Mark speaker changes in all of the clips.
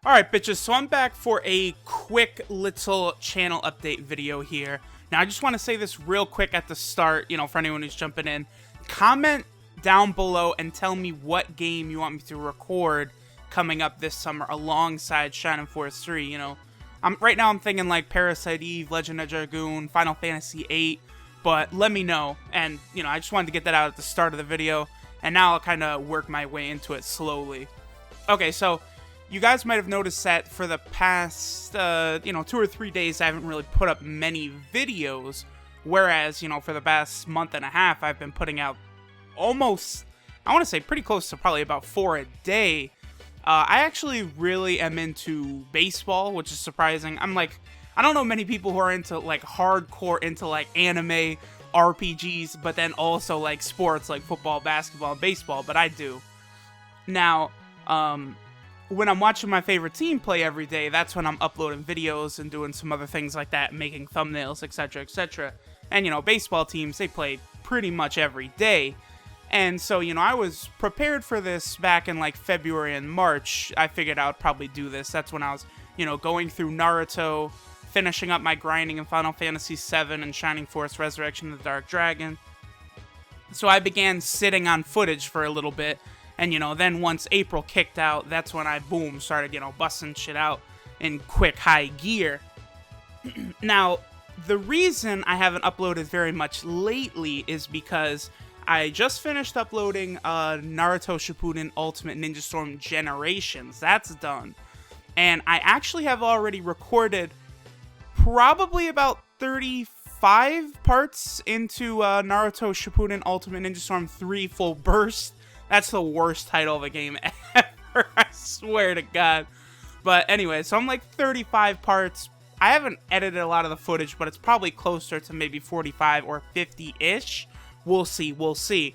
Speaker 1: Alright bitches, so I'm back for a quick little channel update video here. Now I just want to say this real quick at the start, for anyone who's jumping in. Comment down below and tell me what game you want me to record coming up this summer alongside Shining Force 3, right now I'm thinking like Parasite Eve, Legend of Dragoon, Final Fantasy 8, but let me know. And, I just wanted to get that out at the start of the video, and now I'll kind of work my way into it slowly. Okay, so you guys might have noticed that for the past, 2 or 3 days, I haven't really put up many videos, whereas, for the past month and a half, I've been putting out almost, I want to say pretty close to probably about 4 a day. I actually really am into baseball, which is surprising. I don't know many people who are into, hardcore into, anime, RPGs, but then also, sports, like football, basketball, and baseball, but I do. Now, when I'm watching my favorite team play every day, that's when I'm uploading videos and doing some other things like that, making thumbnails, etc., etc. And, baseball teams, they play pretty much every day. And so, I was prepared for this back in, February and March. I figured I would probably do this. That's when I was, going through Naruto, finishing up my grinding in Final Fantasy VII and Shining Force Resurrection of the Dark Dragon. So I began sitting on footage for a little bit. And, then once April kicked out, that's when I, boom, started, busting shit out in quick high gear. Now, the reason I haven't uploaded very much lately is because I just finished uploading Naruto Shippuden Ultimate Ninja Storm Generations. That's done. And I actually have already recorded probably about 35 parts into Naruto Shippuden Ultimate Ninja Storm 3 Full Burst. That's the worst title of a game ever, I swear to God. But anyway, so I'm 35 parts. I haven't edited a lot of the footage, but it's probably closer to maybe 45 or 50-ish. We'll see.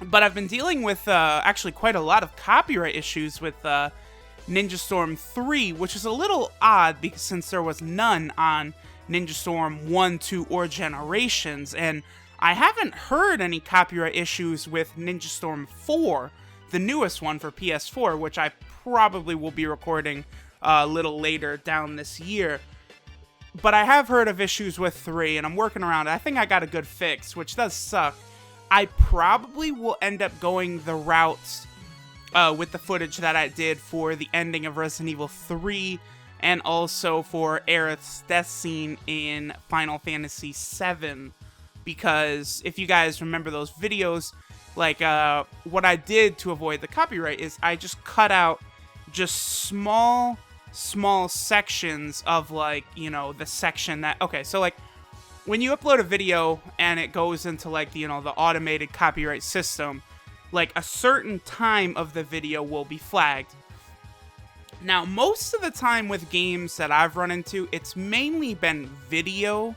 Speaker 1: But I've been dealing with actually quite a lot of copyright issues with Ninja Storm 3, which is a little odd because since there was none on Ninja Storm 1, 2, or Generations, and I haven't heard any copyright issues with Ninja Storm 4, the newest one for PS4, which I probably will be recording a little later down this year. But I have heard of issues with 3, and I'm working around it. I think I got a good fix, which does suck. I probably will end up going the route with the footage that I did for the ending of Resident Evil 3, and also for Aerith's death scene in Final Fantasy VII. Because if you guys remember those videos, what I did to avoid the copyright is I just cut out just small sections of the section that, okay, so when you upload a video and it goes into the automated copyright system, a certain time of the video will be flagged. Now, most of the time with games that I've run into, it's mainly been video.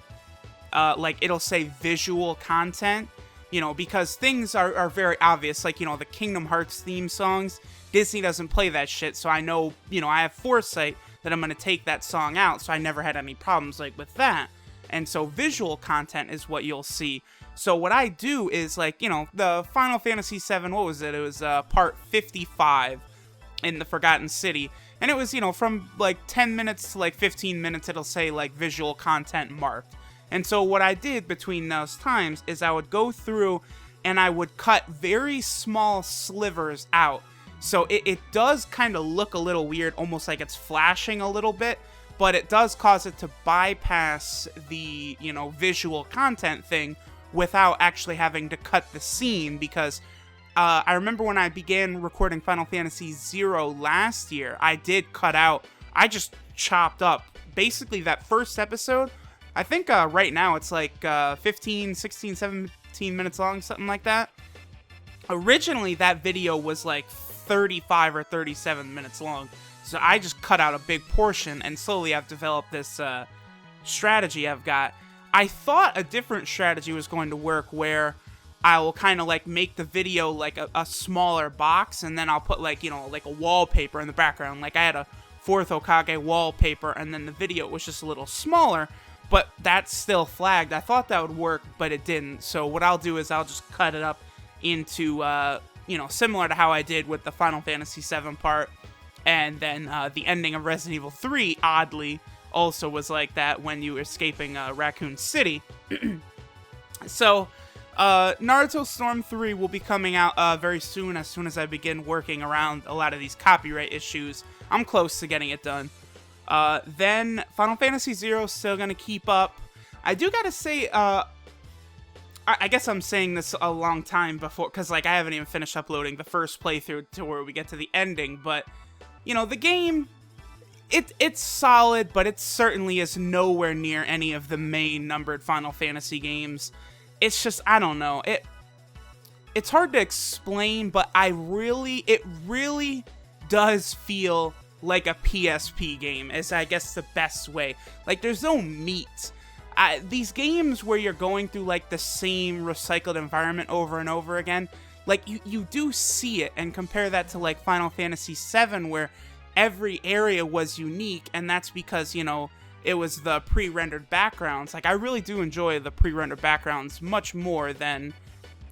Speaker 1: It'll say visual content, because things are very obvious, the Kingdom Hearts theme songs. Disney doesn't play that shit, so I know, I have foresight that I'm going to take that song out, so I never had any problems, with that. And so visual content is what you'll see. So what I do is, the Final Fantasy VII, what was it? It was, part 55 in the Forgotten City. And it was, from, 10 minutes to, 15 minutes, it'll say, visual content marked. And so what I did between those times is I would go through and I would cut very small slivers out. So it does kind of look a little weird, almost like it's flashing a little bit, but it does cause it to bypass the, visual content thing without actually having to cut the scene, because I remember when I began recording Final Fantasy 0 last year, I did cut out, I just chopped up basically that first episode. I think right now it's 15, 16, 17 minutes long, something like that. Originally, that video was 35 or 37 minutes long. So I just cut out a big portion, and slowly I've developed this strategy I've got. I thought a different strategy was going to work where I will kind of make the video a smaller box, and then I'll put a wallpaper in the background. I had a 4th Hokage wallpaper, and then the video was just a little smaller. But that's still flagged. I thought that would work, but it didn't. So what I'll do is I'll just cut it up into, similar to how I did with the Final Fantasy VII part. And then the ending of Resident Evil 3, oddly, also was like that when you were escaping Raccoon City. So, Naruto Storm 3 will be coming out very soon as I begin working around a lot of these copyright issues. I'm close to getting it done. Then Final Fantasy Zero still gonna keep up. I do gotta say, I guess I'm saying this a long time before, because like I haven't even finished uploading the first playthrough to where we get to the ending, but you know, the game, it's solid, but it certainly is nowhere near any of the main numbered Final Fantasy games. It's just, I don't know, it's hard to explain, but it really does feel like a PSP game, is I guess the best way. Like, there's no meat. These games where you're going through like the same recycled environment over and over again, like you do see it, and compare that to like Final Fantasy VII, where every area was unique, and that's because, you know, it was the pre-rendered backgrounds. Like, I really do enjoy the pre-rendered backgrounds much more than,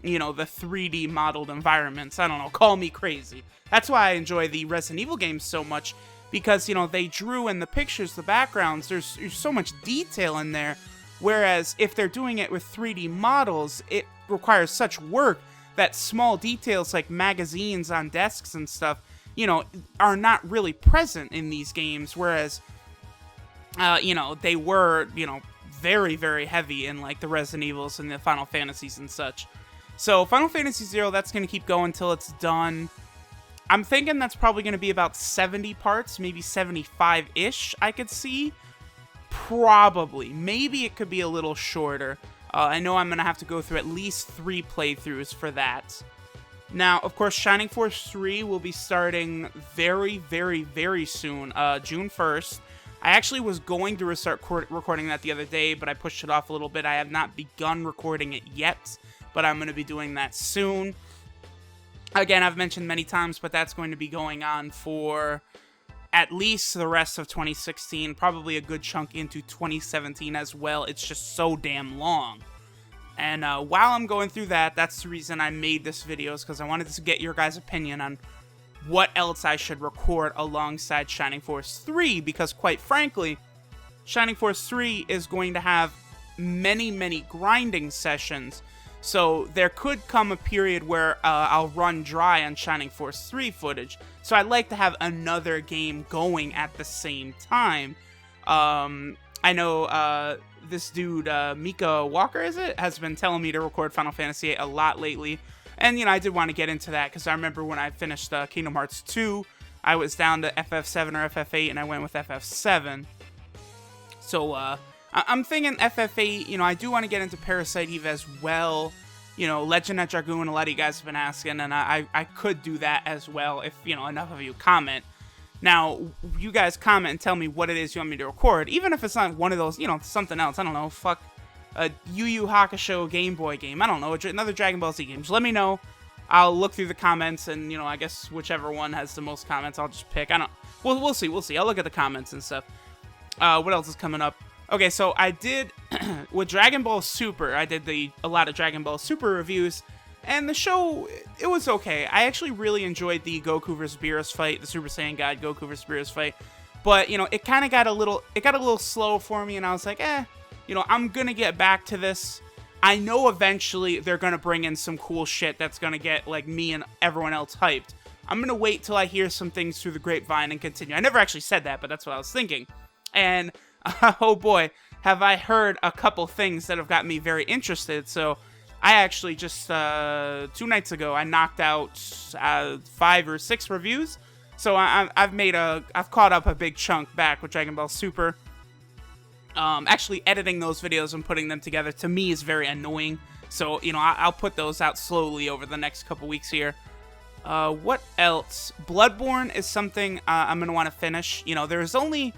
Speaker 1: you know, the 3D modeled environments. I don't know, call me crazy. That's why I enjoy the Resident Evil games so much, because, you know, they drew in the pictures, the backgrounds, there's so much detail in there, whereas if they're doing it with 3D models, it requires such work that small details like magazines on desks and stuff, you know, are not really present in these games, whereas, you know, they were, you know, very, very heavy in, like, the Resident Evils and the Final Fantasies and such. So, Final Fantasy Zero, that's going to keep going until it's done. I'm thinking that's probably going to be about 70 parts, maybe 75-ish, I could see. Probably. Maybe it could be a little shorter. I know I'm going to have to go through at least 3 playthroughs for that. Now, of course, Shining Force 3 will be starting very, very, very soon, June 1st. I actually was going to start recording that the other day, but I pushed it off a little bit. I have not begun recording it yet, but I'm going to be doing that soon. Again, I've mentioned many times, but that's going to be going on for at least the rest of 2016, probably a good chunk into 2017 as well. It's just so damn long. And while I'm going through that, that's the reason I made this video, is because I wanted to get your guys' opinion on what else I should record alongside Shining Force 3, because quite frankly, Shining Force 3 is going to have many, many grinding sessions, so there could come a period where I'll run dry on Shining Force 3 footage, so I'd like to have another game going at the same time. I know this dude, Mika Walker, has been telling me to record Final Fantasy VIII a lot lately. And, you know, I did want to get into that, because I remember when I finished Kingdom Hearts 2, I was down to FF7 or FF8, and I went with FF7. So, I'm thinking FF8, you know, I do want to get into Parasite Eve as well. You know, Legend at Dragoon, a lot of you guys have been asking, and I could do that as well if, you know, enough of you comment. Now, you guys comment and tell me what it is you want me to record, even if it's not one of those, you know, something else. I don't know, fuck a Yu Yu Hakusho Game Boy game. I don't know, another Dragon Ball Z game. Just let me know. I'll look through the comments, and, you know, I guess whichever one has the most comments, I'll just pick. We'll see. I'll look at the comments and stuff. What else is coming up? Okay, so I did, with Dragon Ball Super, I did a lot of Dragon Ball Super reviews, and the show, it was okay. I actually really enjoyed the Goku vs. Beerus fight, the Super Saiyan God Goku vs. Beerus fight, but, you know, it kind of got a little slow for me, and I was like, you know, I'm gonna get back to this. I know eventually they're gonna bring in some cool shit that's gonna get, like, me and everyone else hyped. I'm gonna wait till I hear some things through the grapevine and continue. I never actually said that, but that's what I was thinking. And, oh boy, have I heard a couple things that have got me very interested. So, I actually just, 2 nights ago, I knocked out 5 or 6 reviews. So, I've caught up a big chunk back with Dragon Ball Super. Actually editing those videos and putting them together, to me, is very annoying. So, you know, I'll put those out slowly over the next couple weeks here. What else? Bloodborne is something I'm going to want to finish. You know, there's only,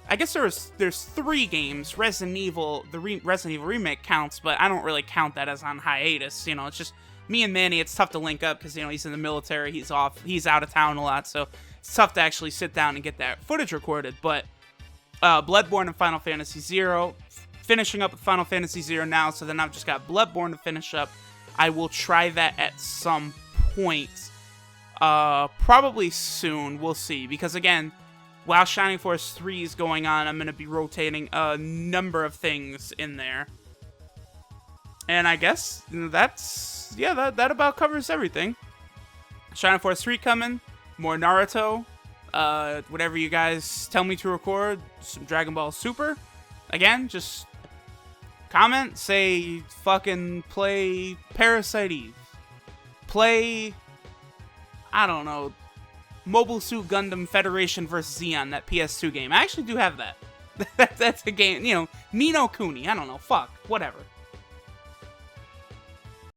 Speaker 1: I guess there's 3 games. Resident Evil, Resident Evil Remake counts, but I don't really count that as on hiatus. You know, it's just me and Manny. It's tough to link up because, you know, he's in the military, he's out of town a lot, so it's tough to actually sit down and get that footage recorded. But Bloodborne and Final Fantasy Zero, finishing up with Final Fantasy Zero now, so then I've just got Bloodborne to finish up. I will try that at some point. Probably soon. We'll see. Because again, while Shining Force 3 is going on, I'm going to be rotating a number of things in there. And I guess that's, yeah, that about covers everything. Shining Force 3 coming, more Naruto, whatever you guys tell me to record, some Dragon Ball Super. Again, just comment, say fucking play Parasite Eve. Play, I don't know, Mobile Suit Gundam Federation vs. Zeon, that PS2 game. I actually do have that. That's a game, you know, Ni no Kuni, I don't know, fuck, whatever.